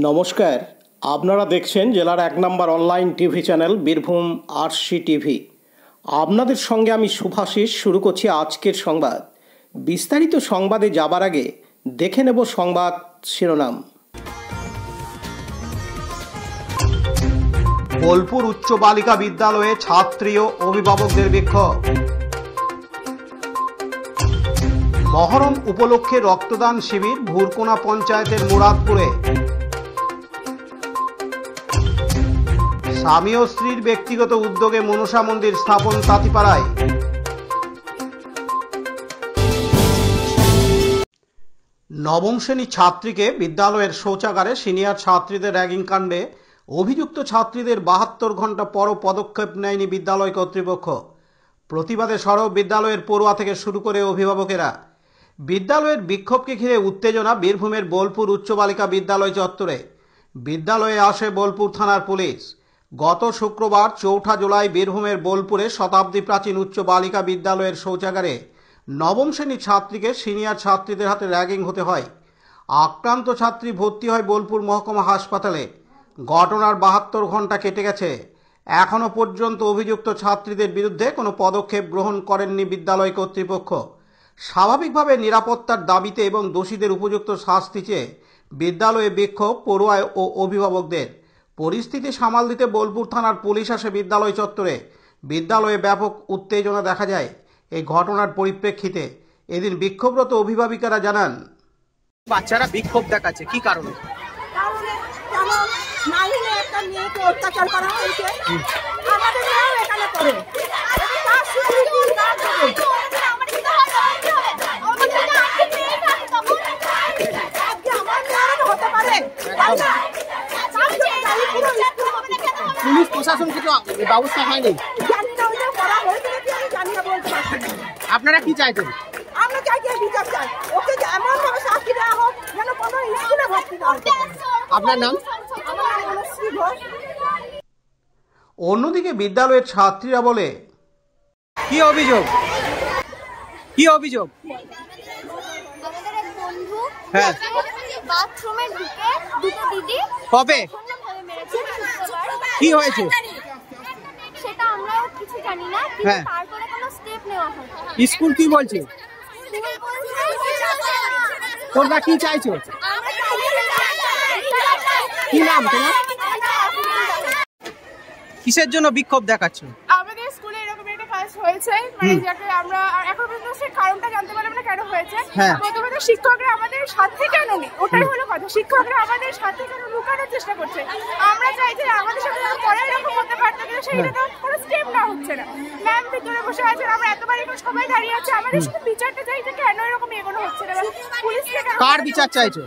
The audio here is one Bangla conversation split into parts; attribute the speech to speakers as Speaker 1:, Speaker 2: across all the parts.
Speaker 1: নমস্কার, আপনারা দেখছেন জেলার ১ নম্বর online TV channel Birbhum RC TV. আপনাদের সঙ্গে আমি শুভাশিস। শুরু করছি আজকের সংবাদ। বিস্তারিত সংবাদে যাবার আগে দেখে নেব সংবাদ শিরোনাম। বোলপুর উচ্চ বালিকা বিদ্যালয়ে ছাত্রী ও অভিভাবকদের বিক্ষোভ। মহরম উপলক্ষে রক্তদান শিবির ভুরকোনা পঞ্চায়েতের মুরাদপুরে। স্বামী ও স্ত্রীর ব্যক্তিগত উদ্যোগে মনসা মন্দির স্থাপন তাঁতিপাড়ায়। নবম শ্রেণী ছাত্রীকে বিদ্যালয়ের শৌচাগারে সিনিয়র ছাত্রীদের র্যাগিং কাণ্ডে অভিযুক্ত ছাত্রীদের ৭২ ঘন্টা পরও পদক্ষেপ নেয়নি বিদ্যালয় কর্তৃপক্ষ। প্রতিবাদে সরব বিদ্যালয়ের পড়ুয়া থেকে শুরু করে অভিভাবকেরা। বিদ্যালয়ের বিক্ষোভকে ঘিরে উত্তেজনা বীরভূমের বোলপুর উচ্চ বালিকা বিদ্যালয় চত্বরে। বিদ্যালয়ে আসে বোলপুর থানার পুলিশ। গত শুক্রবার ৪ জুলাই বীরভূমের বোলপুরে শতাব্দী প্রাচীন উচ্চ বালিকা বিদ্যালয়ের শৌচাগারে নবম শ্রেণীর ছাত্রীকে সিনিয়র ছাত্রীদের হাতে র্যাগিং হতে হয়। আক্রান্ত ছাত্রী ভর্তি হয় বোলপুর মহকুমা হাসপাতালে। ঘটনার ৭২ ঘন্টা কেটে গেছে। এখনও পর্যন্ত অভিযুক্ত ছাত্রীদের বিরুদ্ধে কোনো পদক্ষেপ গ্রহণ করেননি বিদ্যালয় কর্তৃপক্ষ। স্বাভাবিকভাবে নিরাপত্তার দাবিতে এবং দোষীদের উপযুক্ত শাস্তি চেয়ে বিদ্যালয়ে বিক্ষোভ পড়ুয়া ও অভিভাবকদের। পরিস্থিতি সামাল দিতে বোলপুর থানার পুলিশ আসে বিদ্যালয় চত্বরে। বিদ্যালয়ে ব্যাপক উত্তেজনা দেখা যায়। এই ঘটনার পরিপ্রেক্ষিতে এদিন বিক্ষোভরত অভিভাবিকারা জানান,
Speaker 2: বাচ্চারা বিক্ষোভ দেখাচ্ছে কি কারণে?
Speaker 3: অত্যাচার করা হয়েছে আমাদের এখানে করে
Speaker 2: পুলিশ প্রশাসন কিছু ব্যবস্থা হয়নি। আপনারা কি চাইছেন?
Speaker 3: আমরা চাইছি বিচার চাই, ওকে এমন ভাবে শাস্তি দেওয়া হোক যেন কোনো স্কুলে ভর্তি না হয়।
Speaker 2: আপনার নাম?
Speaker 1: অন্যদিকে বিদ্যালয়ের ছাত্রীরা বলে,
Speaker 2: কি অভিযোগ? কি অভিযোগ?
Speaker 4: আমাদের এক বন্ধু
Speaker 2: হ্যাঁ
Speaker 4: বাথরুমে ঢুকে দুটো দিদি
Speaker 2: কবে কি হয়েছে
Speaker 4: সেটা আমরাও কিছু জানি না,
Speaker 2: হ্যাঁ
Speaker 4: তারপরে কোনো স্টেপ নেওয়া হয়।
Speaker 2: স্কুল কি বলছে? তোমরা কি চাইছো? কি নাম তোমার? কিসের জন্য বিক্ষোভ দেখাচ্ছ?
Speaker 5: আমাদের স্কুলে এরকম একটা কাজ হয়েছে, মানে যাকে আমরা এখন পর্যন্ত সেই কারণটা জানতে পারলাম না কেন হয়েছে। প্রথমত শিক্ষকরা আমাদের সাথে কেন নেই, ওটাই হলো কথা। শিক্ষকরা আমাদের সাথে কেন লুকানোর চেষ্টা করছে। আমরা চাই যে আমাদের সাথে পরে এরকম হতে পারতো, কিন্তু সেইটা তো কোনো স্টেপ না হচ্ছে না। ম্যাম ভিতরে বসে আছেন, আমরা এতবার এখন সবাই দাঁড়িয়ে আছে, আমাদের শুধু বিচারটা চাই যে কেন এরকম এগোনো হচ্ছে না। পুলিশ
Speaker 2: কার বিচার চাইছো?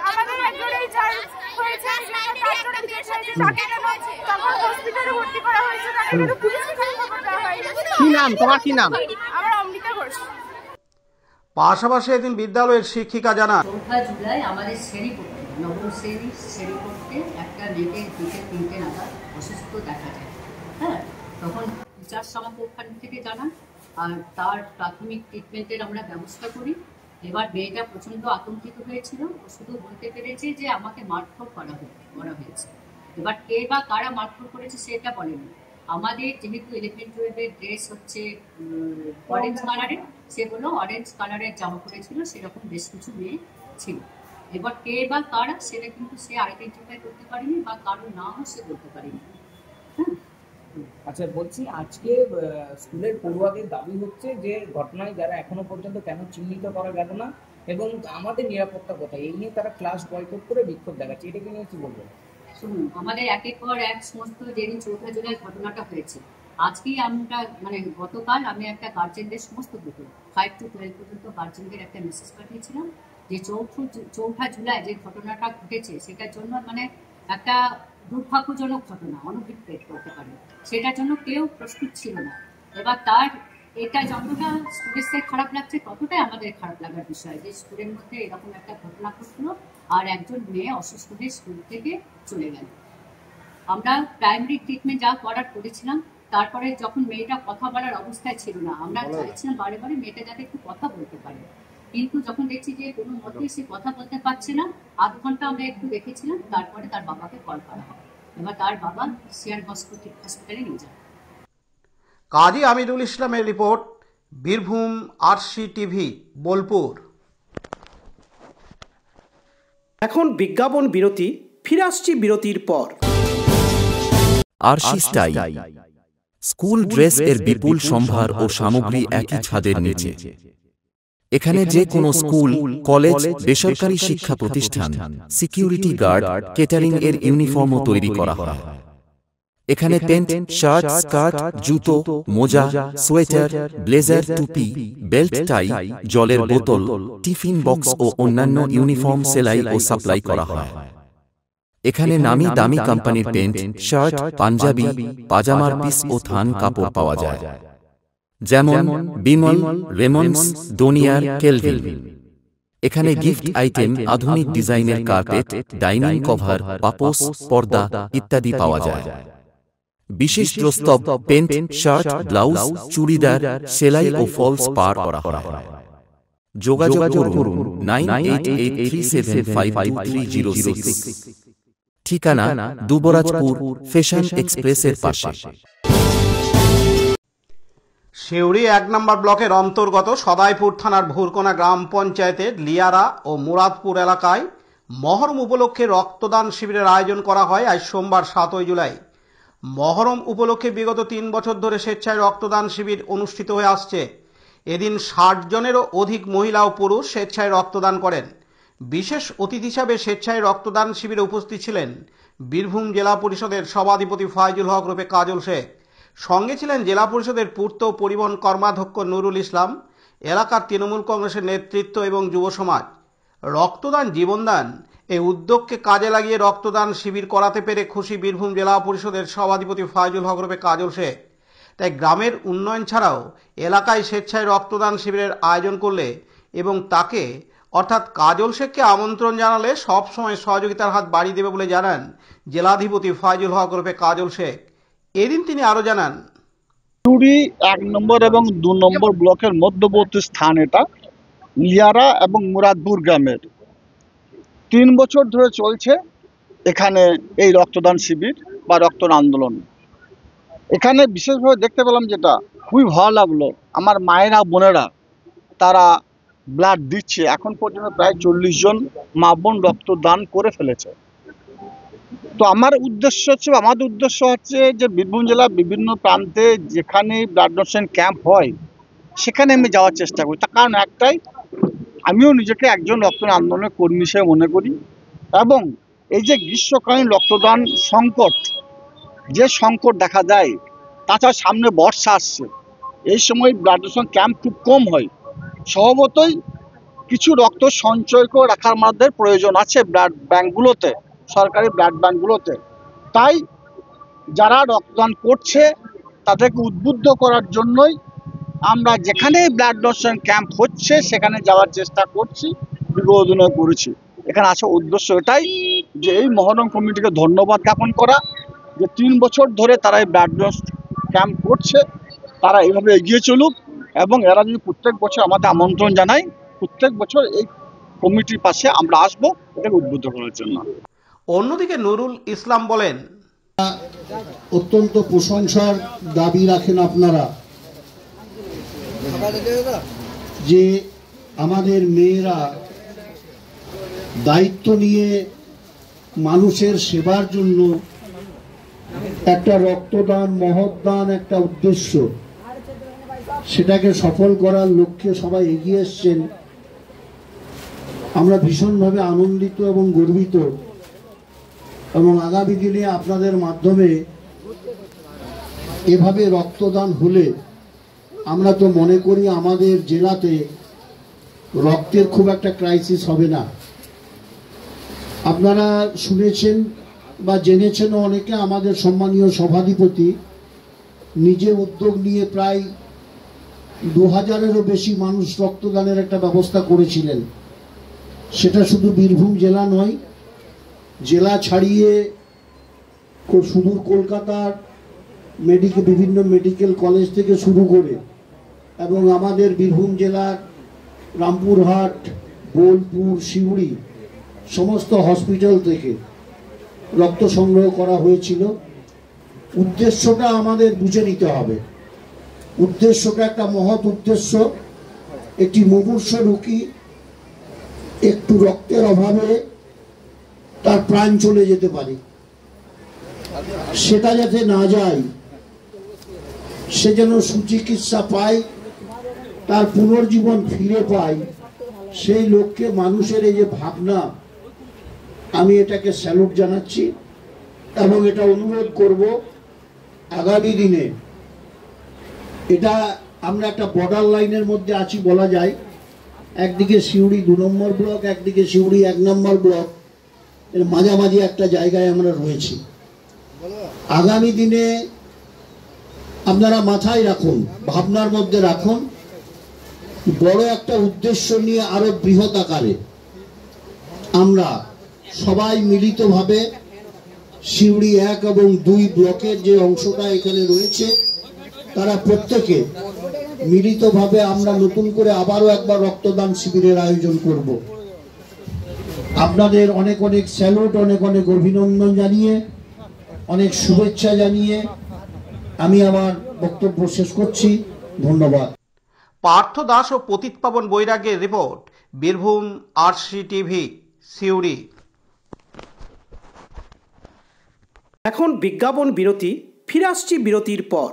Speaker 5: আমাদের একজনেই যার হয়েছে তাকে তখন হসপিটালে ভর্তি করা হয়েছে, তাকে কিন্তু পুলিশকে খবর দেওয়া হয়নি।
Speaker 2: কি নাম তোমার? কি নাম?
Speaker 5: আমার অমৃতা ঘোষ।
Speaker 1: পাশাপাশি এদিন বিদ্যালয়ের শিক্ষিকা জানান,
Speaker 6: ৪ জুলাই আমাদের শ্রেণী পড়তে নবম শ্রেণী পড়তে একটা মেয়েকে 2-3 নাগাদ অসুস্থ দেখা যায়। হ্যাঁ, তখন টিচার্স আমাকে ওখান থেকে জানান, আর তার প্রাথমিক ট্রিটমেন্টের আমরা ব্যবস্থা করি। এবার মেয়েটা প্রচণ্ড আতঙ্কিত হয়েছিল, ও শুধু বলতে পেরেছে যে আমাকে মারধর করা হয়েছে। এবার কে বা কারা মারধর করেছে সেটা বলেনি। আমাদের যেহেতু 11-12 ড্রেস হচ্ছে অরেঞ্জ কালারের, সেগুলো অরেঞ্জ কালারের জামা পরেছিল, সেরকম বেশ কিছু মেয়ে ছিল। এবার কে বা কারা সেটা কিন্তু সে আইডেন্টিফাই করতে পারেনি, বা কারো নামও সে বলতে পারেনি।
Speaker 7: আচ্ছা, বলছি আজকে স্কুলের পড়ুয়াদের দাবি হচ্ছে যে ঘটনায় যারা এখনো পর্যন্ত কেন চিহ্নিত করা গেল না এবং আমাদের নিরাপত্তা কোথায়, এই নিয়ে তারা ক্লাস বয়কট করে বিক্ষোভ দেখাচ্ছে, এটাকে নিয়ে কি বলবেন?
Speaker 6: শুনুন, আমাদের একের পর এক সমস্ত যেদিন ৪ জুলাই ঘটনাটা হয়েছে, আজকেই আমরা মানে গতকাল আমি একটা গার্জেনদের সমস্ত গ্রুপে 5 to 12 পর্যন্ত গার্জেনদের একটা মেসেজ পাঠিয়েছিলাম যে ৪ জুলাই যে ঘটনাটা ঘটেছে সেটার জন্য মানে একটা দুর্ভাগ্যজনক ঘটনা, অনভিপ্রেত করতে পারে, সেটার জন্য কেউ প্রস্তুত ছিল না। এবার তার এটা যতটা স্টুডেন্টসের খারাপ লাগছে, ততটাই আমাদের খারাপ লাগার বিষয় যে স্কুলের মধ্যে এরকম একটা ঘটনা ঘটলো আর একজন মেয়ে অসুস্থ হয়ে স্কুল থেকে চলে গেল। আমরা প্রাইমারি ট্রিটমেন্ট যা করার করেছিলাম, তারপরে যখন মেয়েটা কথা বলার অবস্থায় ছিল না, আমরা চাইছিলাম বারে বারে মেয়েটা যাতে একটু কথা বলতে পারে, কিন্তু যখন দেখছি যে কোনো মতেই সে কথা বলতে পারছে না, আধ ঘন্টা আমরা একটু দেখেছিলাম, তারপরে তার বাবাকে কল করা হয়। এবার তার বাবা সিয়ান হসপিটালে নিয়ে যায়।
Speaker 1: কাজী আমিরুল ইসলামের report, Birbhum RC TV, Bolpur.
Speaker 8: এখন বিজ্ঞাপন বিরতি, ফিরে আসছি বিরতির পর।
Speaker 9: আরসি স্টাইল স্কুল ড্রেস এর বিপুল সম্ভার ও সামগ্রী একই ছাদের নিচে। এখানে যে কোনো স্কুল, কলেজ, বেসরকারি শিক্ষা প্রতিষ্ঠান, সিকিউরিটি গার্ড, কেটারিং এর ইউনিফর্মও তৈরি করা হয়। এখানে প্যান্ট, শার্ট, স্কার্ট, জুতো, মোজা, সোয়েটার, ব্লেজার, টুপি, বেল্ট, টাই, জলের বোতল, টিফিন বক্স ও অন্যান্য ইউনিফর্ম সেলাই ও সাপ্লাই করা হয়। এখানে নামি দামি কোম্পানির প্যান্ট, শার্ট, পাঞ্জাবি, পাজামার পিস ও থান কাপড় পাওয়া যায়, যেমন বিমল, রেমন্ডস, ডোনিয়ার, কেলভিন। এখানে গিফট আইটেম, আধুনিক ডিজাইনের কার্পেট, ডাইনিং কভার, পাপোশ, পর্দা ইত্যাদি পাওয়া যায়। বিশেষ প্রস্তাব, প্যান্ট, শার্ট, ব্লাউজ, চুড়িদার, সেলাই ও ফলস পার করা হয়। যোগাযোগ করুন 9883752306। ঠিকানা দুবরাজপুর, ফ্যাশন এক্সপ্রেসের পাশে।
Speaker 1: সিউড়ি 1 নম্বর ব্লকের অন্তর্গত সদাইপুর থানার ভুরকোনা গ্রাম পঞ্চায়েতের লিয়ারা ও মুরাদপুর এলাকায় মহরম উপলক্ষে রক্তদান শিবিরের আয়োজন করা হয় আজ সোমবার 7 জুলাই। মহরম উপলক্ষে বিগত 3 বছর ধরে স্বেচ্ছায় রক্তদান শিবির অনুষ্ঠিত হয়ে আসছে। এদিন 60 জনেরও অধিক মহিলা ও পুরুষ স্বেচ্ছায় রক্তদান করেন। বিশেষ অতিথি হিসাবে স্বেচ্ছায় রক্তদান শিবিরে উপস্থিত ছিলেন বীরভূম জেলা পরিষদের সভাধিপতি ফাইজুল হক রূপে কাজল শেখ। সঙ্গে ছিলেন জেলা পরিষদের পূর্ত পরিবহন কর্মাধ্যক্ষ নুরুল ইসলাম, এলাকার তৃণমূল কংগ্রেসের নেতৃত্ব এবং যুব সমাজ। রক্তদান জীবনদান এই উদ্যোগকে কাজে লাগিয়ে রক্তদান শিবির করাতে পেরে খুশি বীরভূম জেলা পরিষদের সভাধিপতি ফাইজুল হক রূপে কাজল শেখ। তাই গ্রামের উন্নয়ন ছাড়াও এলাকায় স্বেচ্ছায় রক্তদান শিবিরের আয়োজন করলে এবং তাকে অর্থাৎ কাজল শেখকে আমন্ত্রণ জানালে সব সময় সহযোগিতার হাত বাড়িয়ে দেবে বলে জানান জেলাধিপতি ফাইজুল হক রূপে কাজল শেখ। এদিন তিনি আরো জানান,
Speaker 10: সিউড়ি 1 নম্বর এবং 2 নম্বর ব্লকের মধ্যবর্তী স্থান এটা, লিয়ারা এবং মুরাদপুর গ্রামের 3 বছর ধরে চলছে এখানে এই রক্তদান শিবির বা রক্তদান আন্দোলন। এখানে বিশেষভাবে দেখতে পেলাম যেটা খুবই ভালো লাগলো, আমার মায়েরা বোনেরা তারা ব্লাড দিচ্ছে। এখন পর্যন্ত প্রায় 40 জন মা বোন রক্তদান করে ফেলেছে। তো আমাদের উদ্দেশ্য হচ্ছে যে বীরভূম জেলার বিভিন্ন প্রান্তে যেখানে ব্লাড ডোনেশন ক্যাম্প হয় সেখানে আমি যাওয়ার চেষ্টা করি। তার কারণ একটাই, আমিও নিজেকে একজন রক্তদান আন্দোলনের কর্মী হিসেবে মনে করি এবং এই যে গ্রীষ্মকালীন রক্তদান যে সংকট দেখা যায়, তাছাড়া সামনে বর্ষা আসছে, এই সময় ব্লাড ডোনেশন ক্যাম্প খুব কম হয়। স্বভাবতই কিছু রক্ত সঞ্চয় করে রাখার আমাদের প্রয়োজন আছে ব্লাড ব্যাঙ্কগুলোতে, সরকারি ব্লাড ব্যাঙ্কগুলোতে। তাই যারা রক্তদান করছে তাদেরকে উদ্বুদ্ধ করার জন্যই আমরা যেখানে ব্লাড ডোনেশন ক্যাম্প হচ্ছে সেখানে যাওয়ার চেষ্টা করছি, বিগত দিনে করেছি। এখানে আসার উদ্দেশ্য এটাই যে এই মহরম কমিটিকে ধন্যবাদ জ্ঞাপন করা যে 3 বছর ধরে তারা এই ব্লাড ডোনেশন ক্যাম্প করছে, তারা এইভাবে এগিয়ে চলুক এবং এরা যদি প্রত্যেক বছর আমাদের আমন্ত্রণ জানায়, প্রত্যেক বছর এই কমিটির পাশে আমরা আসবো এটাকে উদ্বুদ্ধ করার জন্য।
Speaker 1: অন্যদিকে নুরুল ইসলাম বলেন,
Speaker 11: অত্যন্ত প্রশংসার দাবি রাখেন আপনারা যে আমাদের মেয়েরা দায়িত্ব নিয়ে মানুষের সেবার জন্য একটা রক্তদান মহৎদান একটা উদ্দেশ্য, সেটাকে সফল করার লক্ষ্যে সবাই এগিয়ে এসছেন। আমরা ভীষণভাবে আনন্দিত এবং গর্বিত এবং আগামী দিনে আপনাদের মাধ্যমে এভাবে রক্তদান হলে আমরা তো মনে করি আমাদের জেলাতে রক্তের খুব একটা ক্রাইসিস হবে না। আপনারা শুনেছেন বা জেনেছেন অনেকে, আমাদের সম্মানীয় সভাধিপতি নিজে উদ্যোগ নিয়ে প্রায় 2000-এরও বেশি মানুষ রক্তদানের একটা ব্যবস্থা করেছিলেন। সেটা শুধু বীরভূম জেলা নয়, জেলা ছাড়িয়ে সুদূর কলকাতার বিভিন্ন মেডিকেল কলেজ থেকে শুরু করে এবং আমাদের বীরভূম জেলার রামপুরহাট, বোলপুর, সিউড়ি সমস্ত হসপিটাল থেকে রক্ত সংগ্রহ করা হয়েছিল। উদ্দেশ্যটা আমাদের বুঝে নিতে হবে। উদ্দেশ্যটা একটা মহৎ উদ্দেশ্য। একটি মুমূর্ষ রোগী একটু রক্তের অভাবে তার প্রাণ চলে যেতে পারে, সেটা যাতে না যায়, সে যেন সুচিকিৎসা পায়, তার পুনর্জীবন ফিরে পায়, সেই লক্ষ্যে মানুষের এই যে ভাবনা, আমি এটাকে স্যালুট জানাচ্ছি এবং এটা অনুরোধ করব আগামী দিনে। এটা আমরা একটা বর্ডার লাইনের মধ্যে আছি বলা যায়। একদিকে সিউড়ি 2 নম্বর ব্লক, একদিকে সিউড়ি 1 নম্বর ব্লক, এর মাঝামাঝি একটা জায়গায় আমরা রয়েছি। আগামী দিনে আপনারা মাথায় রাখুন, ভাবনার মধ্যে রাখুন, বড় একটা উদ্দেশ্য নিয়ে আরো বৃহৎ আকারে আমরা সবাই মিলিতভাবে সিউড়ি 1 এবং 2 ব্লকের যে অংশটা এখানে রয়েছে, তারা প্রত্যেকে মিলিতভাবে আমরা নতুন করে আবারও একবার রক্তদান শিবিরের আয়োজন করব। আপনাদের অনেক অনেক স্যালুট, অনেক অনেক অভিনন্দন জানিয়ে, অনেক শুভেচ্ছা জানিয়ে আমি আমার বক্তব্য শেষ করছি। ধন্যবাদ।
Speaker 1: পার্থ দাস ও পতিত পাবন বৈরাগ্যের রিপোর্ট, বীরভূম RCTV, সিউড়ি।
Speaker 8: এখন বিজ্ঞাপন বিরতি, ফিরে আসছি বিরতির পর।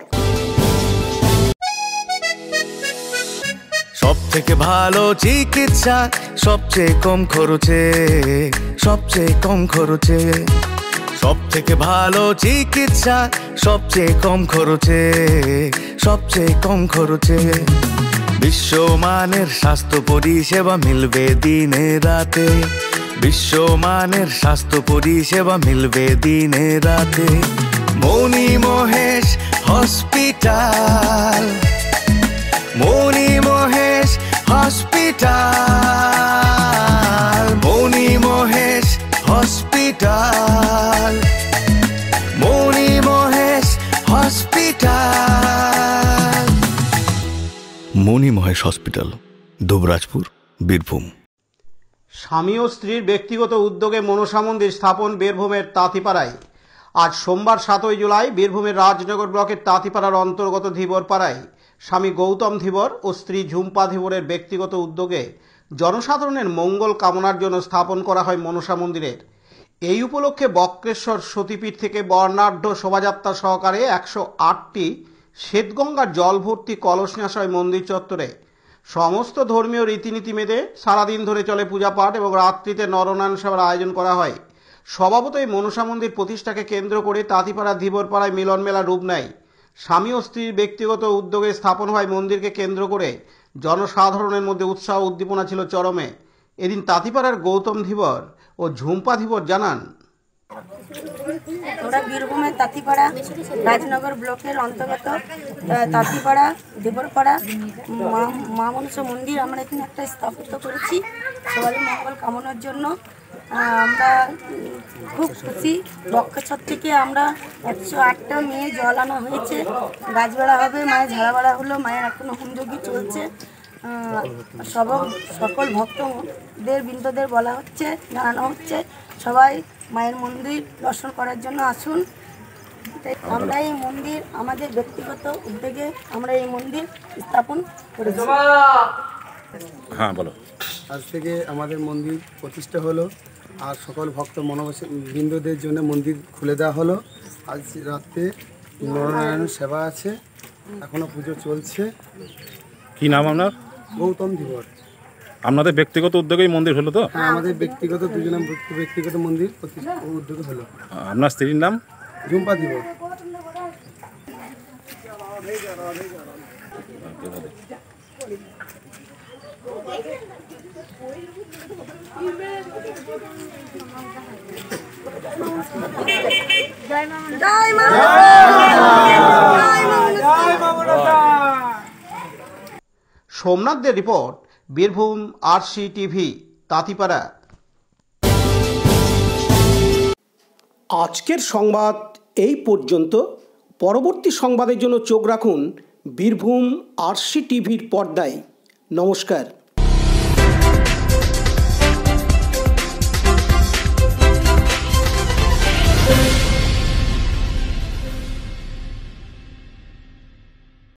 Speaker 12: সব থেকে ভালো চিকিৎসা, সবচেয়ে কম খরচে, সবচেয়ে কম খরচে। সব থেকে ভালো চিকিৎসা, সবচেয়ে কম খরচে, সবচেয়ে কম খরচে। বিশ্বমানের স্বাস্থ্য পরিষেবা মিলবে দিনে রাতে, বিশ্বমানের স্বাস্থ্য পরিষেবা মিলবে দিনে রাতে। মনি মহেশ হসপিটাল, মনি মহেশ হসপিটাল, মনি মহেশ হসপিটাল, মনি মহেশ হসপিটাল। মনি মহেশ হসপিটাল, দুবরাজপুর, বীরভূম।
Speaker 1: স্বামী ও স্ত্রীর ব্যক্তিগত উদ্যোগে মনসা মন্দির স্থাপন বীরভূমের তাঁতিপাড়ায়। আজ সোমবার 7ই জুলাই বীরভূমের রাজনগর ব্লকের তাঁতিপাড়ার অন্তর্গত ধীবরপাড়ায় স্বামী গৌতম ধীবর ও স্ত্রী ঝুম্পা ধীবরের ব্যক্তিগত উদ্যোগে জনসাধারণের মঙ্গল কামনার জন্য স্থাপন করা হয় মনসা মন্দিরের। এই উপলক্ষে বক্রেশ্বর সতীপীঠ থেকে বর্ণাঢ্য শোভাযাত্রা সহকারে 108টি শ্বেতগঙ্গার জল ভর্তি কলস নেওয়া হয় মন্দির চত্বরে। সমস্ত ধর্মীয় রীতিনীতি মেনে সারাদিন ধরে চলে পূজা পাঠ এবং রাত্রিতে নরনারায়ণ সেবার আয়োজন করা হয়। স্বভাবত এই মনসা মন্দির প্রতিষ্ঠাকে কেন্দ্র করে তাঁতিপাড়া ধীবরপাড়ায় মিলন মেলা রূপ নেয়। স্বামী ও স্ত্রীর ব্যক্তিগত উদ্যোগে স্থাপন হয় মন্দিরকে কেন্দ্র করে জনসাধারণের মধ্যে উৎসাহ উদ্দীপনা ছিল চরমে। এদিন তাঁতিপাড়ার গৌতম ধীবর ও ঝুম্পা ধীবর জানান,
Speaker 3: আমরা বীরভূমের তাঁতিপাড়া রাজনগর ব্লকের অন্তর্গত তাঁতিপাড়া ধীবরপাড়া মা মনসা মন্দির আমরা এখানে একটা স্থাপিত করেছি সবারই মঙ্গল কামনার জন্য। আমরা খুব খুশি। বক্রেশ্বর থেকে আমরা 108টা মেয়ে জল আনা হয়েছে, গাছ বেড়া হবে, মায়ের ঝাড়া বেড়া হলো, মায়ের এখনো হোমযজ্ঞ চলছে। সকল ভক্তদের বৃন্দদের বলা হচ্ছে, জানানো হচ্ছে সবাই মায়ের মন্দির দর্শন করার জন্য আসুন। আমরা এই মন্দির আমাদের ব্যক্তিগত উদ্যোগে আমরা এই মন্দির স্থাপন করেছি।
Speaker 12: হ্যাঁ বলো।
Speaker 13: আজ থেকে আমাদের মন্দির প্রতিষ্ঠা হলো আর সকল ভক্ত বৃন্দদের জন্য মন্দির খুলে দেওয়া হলো। আজ রাতে নরনারায়ণ সেবা আছে, এখনো পুজো চলছে।
Speaker 12: কি নাম আপনার?
Speaker 13: গৌতম ধীবর।
Speaker 12: আপনাদের ব্যক্তিগত উদ্যোগেই মন্দির হলো তো?
Speaker 13: হ্যাঁ, আমাদের ব্যক্তিগত দুজনের ব্যক্তিগত মন্দির উদ্যোগে হলো।
Speaker 12: আপনার স্ত্রীর নাম?
Speaker 13: ঝুম্পা ধীবর।
Speaker 1: সোমনাথদের রিপোর্ট, বীরভূম RCTV, তাঁতিপাড়া।
Speaker 8: আজকের সংবাদ এই পর্যন্ত। পরবর্তী সংবাদের জন্য চোখ রাখুন বীরভূম RCTVর পর্দায়। নমস্কার।